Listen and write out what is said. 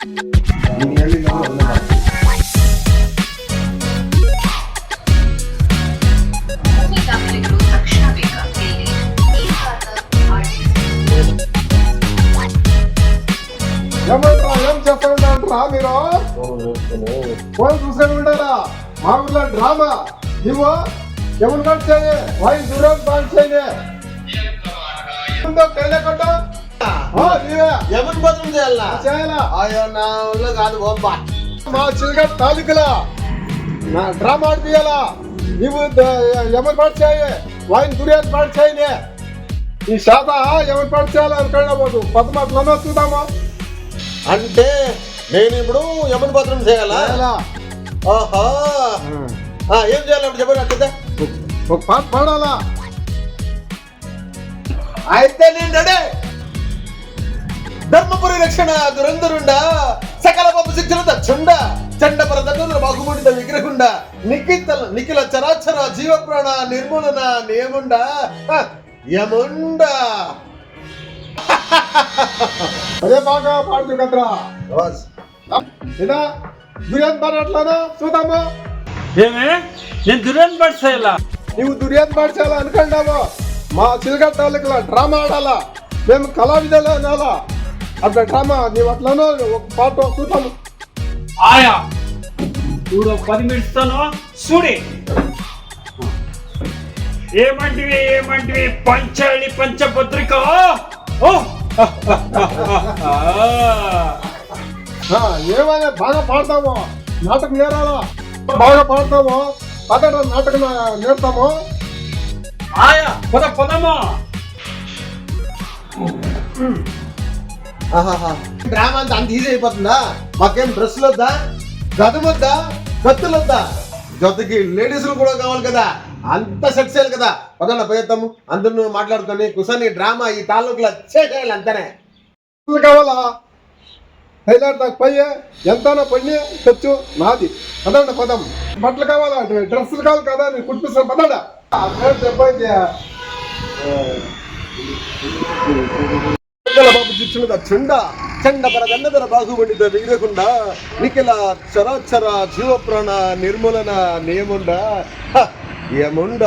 ఏం చేస్తారంటారా మీరు? ఫోన్ చూసుకొని ఉంటారా? మా ఊర్లో డ్రామా నువ్వు ఎవరు కట్ చేయి వాయి దూరం బాగా చేయి ఎవరి భద్రం చేయాలా చేయాలా? అయ్యో నా ఊళ్ళో కాదు బొమ్మ మా చిలక తాలూకులా నా డ్రామా ఆడిపియాలా? నువ్వు ఎవరు పాటు చేయి వాయిని దుర్యాన్ని పాటు చేయని ఈ శాత ఎవరు పాటు చేయాలనుకోవద్దు కొత్త మాటలను చూద్దామా అంటే నేను ఇప్పుడు యమన్ భద్రం చేయాలా? ఓహో ఏం చేయాలంటే చెప్పండి అట్లయితే ఒక పాట పాడాలా? అయితే నేను రెడీ. ధర్మపురి రక్షణ దురంధరుండ సకల పాప శిక్షణ దక్షుండ చండపర దండ బాహుముడిత విగ్రహుండ నిఖిల చరాచర జీవ ప్రాణ నిర్మూలన నియముండ యముండ. అదే బాగా పాడుతు కదరా ఇదా దుర్యాన్ పాడట్లేనా చూద్దాము. ఏమే నేను దుర్యాన్ పాట చేయాలా? నువ్వు దుర్యాన్ పాట చేయాలా అనుకున్నావు? మా చిలక తాలూకులా డ్రామా ఆడాలా? మేము కళావిధులు అనాలా? అట్లా డ్రామా నీవు అట్లానో ఒక పాట చూద్దాము. ఆయా చూడు 10 మినిట్స్తాను చూడి. ఏమంటివి పంచాలి పంచపత్రిక. ఏమైనా బాగా పాడతాము, నాటకం నేరాలా? బాగా పాడతాము, పదట నాటకం నేర్తాము. ఆయా పదమా డ్రామా అంతా అంత ఈజీ అయిపోతుందా? మాకేం డ్రెస్సులు వద్దా, గతం వద్దా, కత్తులు వద్దా, జొతకి లేడీస్లు కూడా కావాలి కదా, అంత సెట్ చేయాలి కదా. పదన్న పోయేద్దాము, అందరూ మాట్లాడుకొని కుసని డ్రామా ఈ తాలూకులో చేసేయాలి అంతనే. కావాలా? హైలైట్ దాకా పోయి ఎంతనా పని తెచ్చు నాది. పదండి పదం. బట్టలు కావాలా? డ్రెస్సులు కావాలి కదా, నేను కుట్టిస్తాను. పదండా చెప్పండి. బాబు చిచ్చులుగా చెండ చండపర గన్నదర బాహుబండిత విగ్రహుండ నిఖిల చరాచర జీవ ప్రాణ నిర్మూలన నియముండ యముండ.